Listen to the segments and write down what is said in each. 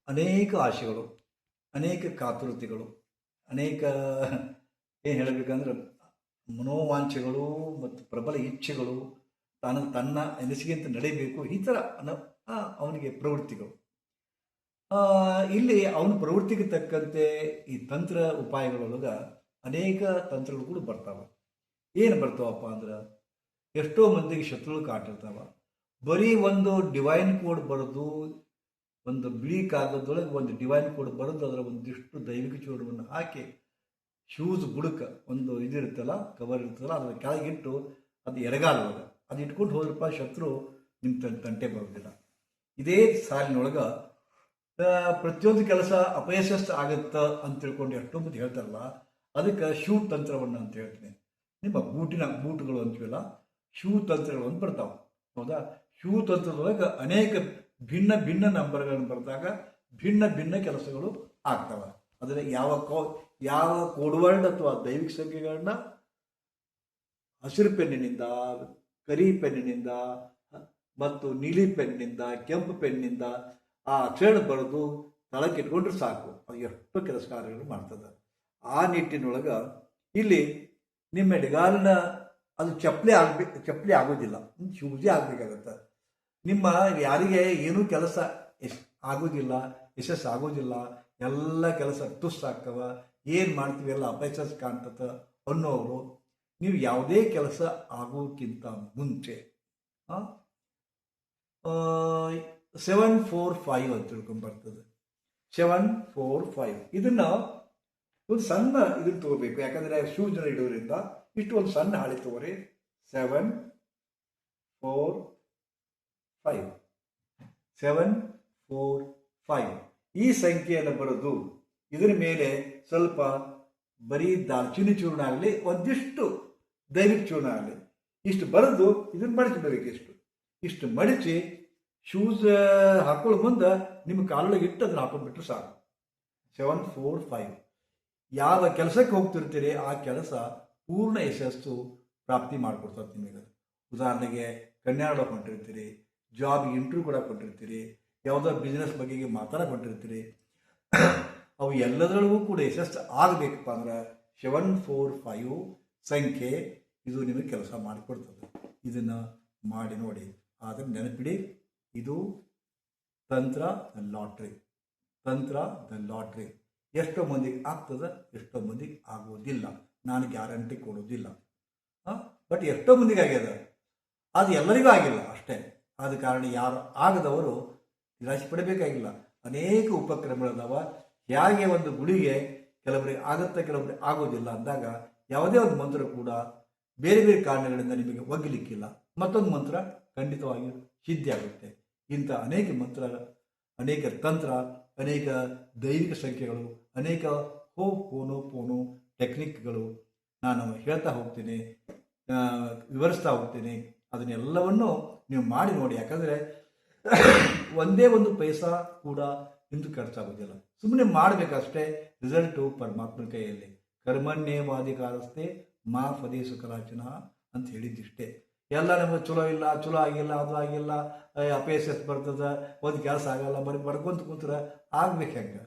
ಅನೇಕ ಆಶೆಗಳು, ಅನೇಕ ಕಾತುರತೆಗಳು, ಅನೇಕ ಏನು ಹೇಳಬೇಕಂದ್ರೆ ಮನೋವಾಂಛೆಗಳು ಮತ್ತು ಪ್ರಬಲ ಇಚ್ಛೆಗಳು, ತನ್ನ ಅನಿಸಿಕೆಂತ ನಡೀಬೇಕು, ಈ ಥರ ಅವನಿಗೆ ಪ್ರವೃತ್ತಿಗಳು. ಇಲ್ಲಿ ಅವನ ಪ್ರವೃತ್ತಿಗೆ ತಕ್ಕಂತೆ ಈ ತಂತ್ರ ಉಪಾಯಗಳೊಳಗೆ ಅನೇಕ ತಂತ್ರಗಳು ಕೂಡ ಬರ್ತಾವೆ. ಏನು ಬರ್ತಾವಪ್ಪ ಅಂದ್ರೆ, ಎಷ್ಟೋ ಮಂದಿಗೆ ಶತ್ರುಗಳು ಕಾಟಿರ್ತಾವ. ಬರೀ ಒಂದು ಡಿವೈನ್ ಕೋಡ್ ಬರೆದು, ಒಂದು ಬಿಳಿ ಕಾಗದೊಳಗೆ ಒಂದು ಡಿವೈನ್ ಕೋಡ್ ಬರೆದು ಅದರ ಒಂದಿಷ್ಟು ದೈವಿಕ ಚೂರ್ಣವನ್ನು ಹಾಕಿ ಶೂಸ್ ಬುಡಕ ಒಂದು ಇದಿರುತ್ತಲ್ಲ, ಕವರ್ ಇರ್ತಲ್ಲ, ಅದರ ಕೆಳಗಿಟ್ಟು ಅದು ಎಡಗಾಲವಾಗ ಅದು ಇಟ್ಕೊಂಡು ಹೋದ್ರಪ್ಪ ಶತ್ರು ನಿಮ್ಮ ತಂಟೆ ಬರೋದಿಲ್ಲ. ಇದೇ ಸಾಲಿನೊಳಗೆ ಪ್ರತಿಯೊಂದು ಕೆಲಸ ಅಪಯಶಸ್ಸು ಆಗುತ್ತ ಅಂತ ತಿಳ್ಕೊಂಡು ಎಷ್ಟೋ ಮಂದಿ ಹೇಳ್ತಾರಲ್ಲ, ಅದಕ್ಕೆ ಶೂ ತಂತ್ರವನ್ನು ಅಂತ ಹೇಳ್ತೀನಿ. ನಿಮ್ಮ ಬೂಟುಗಳು ಅಂತೀವಲ್ಲ, ಶೂ ತಂತ್ರಗಳು ಅಂತ ಬರ್ತಾವೆ. ಹೌದಾ? ಶೂ ತಂತ್ರದೊಳಗೆ ಅನೇಕ ಭಿನ್ನ ಭಿನ್ನ ನಂಬರ್ಗಳನ್ನು ಬರೆದಾಗ ಭಿನ್ನ ಭಿನ್ನ ಕೆಲಸಗಳು ಆಗ್ತವೆ. ಆದರೆ ಯಾವ ಕೋಡ್ವರ್ಡ್ ಅಥವಾ ದೈವಿಕ ಸಂಖ್ಯೆಗಳನ್ನ ಹಸಿರು ಪೆನ್ನಿನಿಂದ, ಕರಿ ಪೆನ್ನಿನಿಂದ ಮತ್ತು ನೀಲಿ ಪೆನ್ನಿನಿಂದ, ಕೆಂಪು ಪೆನ್ನಿನಿಂದ ಆ ಅಕ್ಷರ ಬರೆದು ತಳಕ್ಕೆ ಇಟ್ಕೊಂಡ್ರೆ ಸಾಕು, ಅದು ಎಷ್ಟು ಕೆಲಸ ಕಾರ್ಯಗಳು ಮಾಡ್ತದೆ. ಆ ನಿಟ್ಟಿನೊಳಗೆ ಇಲ್ಲಿ ನಿಮ್ಮ ಎಡಗಾಲಿನ ಅದು ಚಪ್ಪಲಿ ಆಗೋದಿಲ್ಲ, ಶೂಜೇ ಆಗಬೇಕಾಗತ್ತೆ. ನಿಮ್ಮ ಯಾರಿಗೆ ಏನೂ ಕೆಲಸ ಆಗೋದಿಲ್ಲ, ಯಶಸ್ಸು ಆಗೋದಿಲ್ಲ, ಎಲ್ಲ ಕೆಲಸ ತುಸ್ಸಾಗ್ತವ, ಏನು ಮಾಡ್ತೀವಿ ಎಲ್ಲ ಅಪಯಶಸ್ಸು ಕಾಣ್ತದ ಅನ್ನೋರು, ನೀವು ಯಾವುದೇ ಕೆಲಸ ಆಗೋಕ್ಕಿಂತ ಮುಂಚೆ 745 ಅಂತ ತಿಳ್ಕೊಂಡ್ಬರ್ತದೆ. 745 ಇದನ್ನ ಒಂದು ಸಣ್ಣ ಇದನ್ನು ತಗೋಬೇಕು. ಯಾಕಂದರೆ ಶೂಸ್ನ ಇಡೋದ್ರಿಂದ ಇಷ್ಟು ಒಂದು ಸಣ್ಣ ಹಾಳೆ ತಗೋರಿ. 745 745 ಈ ಸಂಖ್ಯೆಯನ್ನು ಬರೆದು ಇದರ ಮೇಲೆ ಸ್ವಲ್ಪ ಬರೀ ದಾಲ್ಚಿನ್ನಿ ಚೂರ್ಣ ಆಗಲಿ, ಒಂದಿಷ್ಟು ದೈವಿಕ ಚೂರ್ಣ ಆಗಲಿ, ಇಷ್ಟು ಬರೆದು ಇದನ್ನು ಮಡಚಿಡಬೇಕು. ಇಷ್ಟು ಮಡಚಿ ಶೂಸ್ ಹಾಕೊಳ್ಳೋ ಮುಂದೆ ನಿಮ್ಮ ಕಾಲೊಳಗೆ ಇಟ್ಟು ಅದನ್ನು ಹಾಕೊಂಡ್ಬಿಟ್ರೆ ಸಾಕು. 745 ಯಾವ ಕೆಲಸಕ್ಕೆ ಹೋಗ್ತಿರ್ತೀರಿ ಆ ಕೆಲಸ ಪೂರ್ಣ ಯಶಸ್ಸು ಪ್ರಾಪ್ತಿ ಮಾಡಿಕೊಡ್ತದೆ ನಿಮಗೆ. ಉದಾಹರಣೆಗೆ ಕನ್ಯಾಡ ಹೊಂಟಿರ್ತೀರಿ, ಜಾಬ್ಗೆ ಇಂಟರ್ವ್ಯೂ ಕೂಡ ಕೊಟ್ಟಿರ್ತೀರಿ, ಯಾವುದೋ ಬಿಸ್ನೆಸ್ ಬಗೆಗೆ ಮಾತಾಡಕೊಂಡಿರ್ತೀರಿ, ಅವು ಎಲ್ಲದರೊಳಗೂ ಕೂಡ ಯಶಸ್ಸು ಆಗಬೇಕಪ್ಪ ಅಂದ್ರೆ 745 ಸಂಖ್ಯೆ ಇದು ನಿಮಗೆ ಕೆಲಸ ಮಾಡಿಕೊಡ್ತದೆ. ಇದನ್ನು ಮಾಡಿ ನೋಡಿ. ಆದರೆ ನೆನಪಿಡಿ, ಇದು ತಂತ್ರ ದ ಲಾಟ್ರಿ. ಎಷ್ಟೋ ಮಂದಿಗೆ ಆಗ್ತದೆ, ಎಷ್ಟೋ ಮಂದಿಗೆ ಆಗೋದಿಲ್ಲ. ನಾನು ಗ್ಯಾರಂಟಿ ಕೊಡೋದಿಲ್ಲ. ಬಟ್ ಎಷ್ಟೋ ಮಂದಿಗೆ ಆಗ್ಯದ, ಅದು ಎಲ್ಲರಿಗೂ ಆಗಿಲ್ಲ ಅಷ್ಟೇ. ಆದ ಕಾರಣ ಯಾರು ಆಗದವರು ನಿರಾಶೆ ಪಡಬೇಕಾಗಿಲ್ಲ. ಅನೇಕ ಉಪಕ್ರಮಗಳದಾವ. ಹೇಗೆ ಒಂದು ಗುಳಿಗೆ ಕೆಲವರಿಗೆ ಆಗುತ್ತೆ, ಕೆಲವರಿಗೆ ಆಗೋದಿಲ್ಲ ಅಂದಾಗ ಯಾವುದೇ ಒಂದು ಮಂತ್ರ ಕೂಡ ಬೇರೆ ಬೇರೆ ಕಾರಣಗಳಿಂದ ನಿಮಗೆ ಒಗ್ಗಲಿಕ್ಕಿಲ್ಲ. ಮತ್ತೊಂದು ಮಂತ್ರ ಖಂಡಿತವಾಗಿ ಸಿದ್ಧಿ ಆಗುತ್ತೆ. ಇಂಥ ಅನೇಕ ಮಂತ್ರ, ಅನೇಕ ತಂತ್ರ, ಅನೇಕ ದೈವಿಕ ಸಂಖ್ಯೆಗಳು, ಅನೇಕ ಪೋನೋ ಟೆಕ್ನಿಕ್ಗಳು ನಾನು ಹೇಳ್ತಾ ಹೋಗ್ತೀನಿ, ವಿವರಿಸ್ತಾ ಹೋಗ್ತೀನಿ. ಅದನ್ನೆಲ್ಲವನ್ನು ನೀವು ಮಾಡಿ ನೋಡಿ. ಯಾಕಂದರೆ ಒಂದೇ ಒಂದು ಪೈಸಾ ಕೂಡ ಇಂದು ಖರ್ಚಾಗೋದಿಲ್ಲ. ಸುಮ್ಮನೆ ಮಾಡಬೇಕಷ್ಟೇ. ರಿಸಲ್ಟು ಪರಮಾತ್ಮನ ಕೈಯಲ್ಲಿ. ಕರ್ಮಣ್ಯೇವಾಧಿಕಾರಸ್ಥೆ ಮಾ ಫಲೇಶು ಕದಾಚನ ಅಂತ ಹೇಳಿದ್ದಿಷ್ಟೇ. ಎಲ್ಲ ನಮಗೆ ಚಲೋ ಆಗಿಲ್ಲ, ಅದು ಆಗಿಲ್ಲ, ಅಪಯಶಸ್ಸು ಬರ್ತದೆ, ಒಂದು ಕೆಲಸ ಆಗಲ್ಲ, ಬರ್ಕೊಂತ ಕೂತ್ರೆ ಆಗ್ಬೇಕು ಹೆಂಗೆ?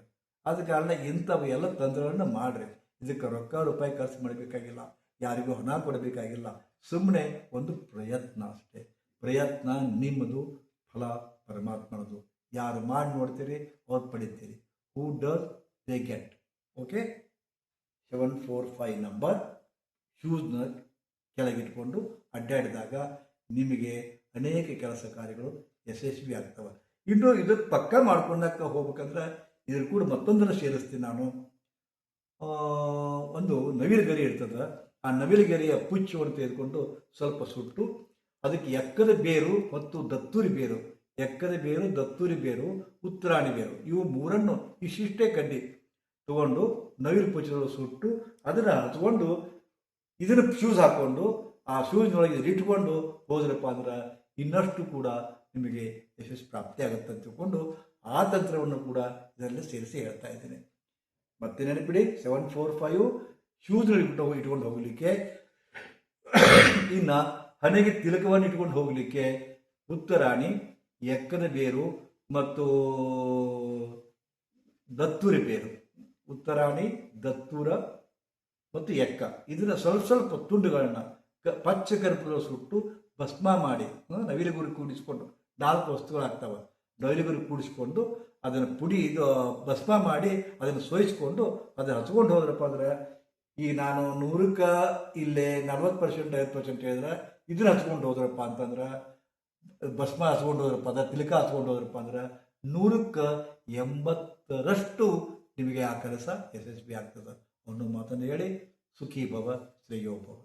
ಆದ ಕಾರಣ ಇಂಥವು ಎಲ್ಲ ತಂತ್ರಗಳನ್ನು ಮಾಡ್ರಿ. ಇದಕ್ಕೆ ರೊಕ್ಕ ರೂಪಾಯಿ ಖರ್ಚು ಮಾಡಬೇಕಾಗಿಲ್ಲ, ಯಾರಿಗೂ ಹಣ ಕೊಡಬೇಕಾಗಿಲ್ಲ. ಸುಮ್ಮನೆ ಒಂದು ಪ್ರಯತ್ನ ಅಷ್ಟೇ. ಪ್ರಯತ್ನ ನಿಮ್ಮದು, ಫಲ ಪರಮಾತ್ಮನದು. ಯಾರು ಮಾಡಿ ನೋಡ್ತೀರಿ ಅವ್ರು ಪಡಿತೀರಿ. Who does they get. Okay, 745 number ಶೂಸ್ನ ಕೆಳಗಿಟ್ಕೊಂಡು ಅಡ್ಡಾಡಿದಾಗ ನಿಮಗೆ ಅನೇಕ ಕೆಲಸ ಕಾರ್ಯಗಳು ಯಶಸ್ವಿ ಆಗ್ತವೆ. ಇನ್ನು ಇದಕ್ಕೆ ಪಕ್ಕ ಮಾಡ್ಕೊಂಡಾಕ ಹೋಗ್ಬೇಕಂದ್ರೆ ಇದ್ರ ಕೂಡ ಮತ್ತೊಂದನ್ನು ಸೇರಿಸ್ತೀನಿ ನಾನು. ಒಂದು ನವಿಲುಗರಿ ಇರ್ತದೆ. ಆ ನವಿಲುಗರಿಯ ಪುಚ್ಚವನ್ನು ತೆಗೆದುಕೊಂಡು ಸ್ವಲ್ಪ ಸುಟ್ಟು ಅದಕ್ಕೆ ಎಕ್ಕದ ಬೇರು ಮತ್ತು ದತ್ತೂರಿ ಬೇರು, ಉತ್ತರಾಣಿ ಬೇರು, ಇವು ಮೂರನ್ನು ಇಷ್ಟಿಷ್ಟೇ ಕಡ್ಡಿ ತಗೊಂಡು ನವಿಲು ಪುಚ್ಚದೊಳಗೆ ಸುಟ್ಟು ಅದನ್ನು ಹಚ್ಕೊಂಡು ಇದನ್ನು ಶೂಸ್ ಹಾಕ್ಕೊಂಡು ಆ ಶೂಸ್ನೊಳಗೆ ಇಟ್ಕೊಂಡು ಹೋದ್ರಪ್ಪ ಅಂದ್ರೆ ಇನ್ನಷ್ಟು ಕೂಡ ನಿಮಗೆ ಯಶಸ್ಸು ಪ್ರಾಪ್ತಿ ಆಗುತ್ತೆ ಅಂತ ತಿಳ್ಕೊಂಡು ಆ ತಂತ್ರವನ್ನು ಕೂಡ ಇದರಲ್ಲಿ ಸೇರಿಸಿ ಹೇಳ್ತಾ ಇದ್ದೇನೆ. ಮತ್ತೆ ನೆನಪಿಡಿ, 745 ಶೂಸ್ನಲ್ಲಿ ಇಟ್ಕೊಂಡು ಹೋಗಲಿಕ್ಕೆ, ಇನ್ನು ಹಣೆಗೆ ತಿಲಕವನ್ನು ಇಟ್ಕೊಂಡು ಹೋಗಲಿಕ್ಕೆ ಉತ್ತರಾಣಿ, ಎಕ್ಕದ ಬೇರು ಮತ್ತು ದತ್ತುರಿ ಬೇರು, ಉತ್ತರಾಣಿ, ದತ್ತೂರ ಮತ್ತು ಎಕ್ಕ, ಇದನ್ನ ಸ್ವಲ್ಪ ಸ್ವಲ್ಪ ತುಂಡುಗಳನ್ನ ಪಚ್ಚ ಕರ್ಪೂರ ಸುಟ್ಟು ಭಸ್ಮ ಮಾಡಿ ನವಿಲುಗುರಿ ಕೂಡಿಸ್ಕೊಂಡು 4 ವಸ್ತುಗಳಾಗ್ತವೆ. ನವಿಲುಗುರಿ ಕೂಡಿಸ್ಕೊಂಡು ಅದನ್ನು ಪುಡಿ ಇದು ಭಸ್ಮ ಮಾಡಿ ಅದನ್ನು ಸೋಯಿಸ್ಕೊಂಡು ಅದನ್ನು ಹಚ್ಕೊಂಡು ಹೋದ್ರಪ್ಪ ಅಂದ್ರೆ, ಈಗ ನಾನು 100ಕ್ಕೆ ಇಲ್ಲೇ 40% 50% ಹೇಳಿದ್ರೆ ಇದನ್ನ ಹಚ್ಕೊಂಡು ಹೋದ್ರಪ್ಪ ಅಂತಂದ್ರೆ, ಭಸ್ಮ ಹಚ್ಕೊಂಡು ಹೋದ್ರಪ್ಪ ಅಂದ್ರೆ, ತಿಲಕ ಹಚ್ಕೊಂಡು ಹೋದ್ರಪ್ಪ ಅಂದ್ರೆ 100ಕ್ಕೆ 80ರಷ್ಟು ನಿಮಗೆ ಆ ಕೆಲಸ ಯಶಸ್ವಿ ಆಗ್ತದೆ ಅನ್ನೋ ಮಾತನ್ನು ಹೇಳಿ ಸುಖೀ ಭವ ಶ್ರೇಯೋ ಭವ.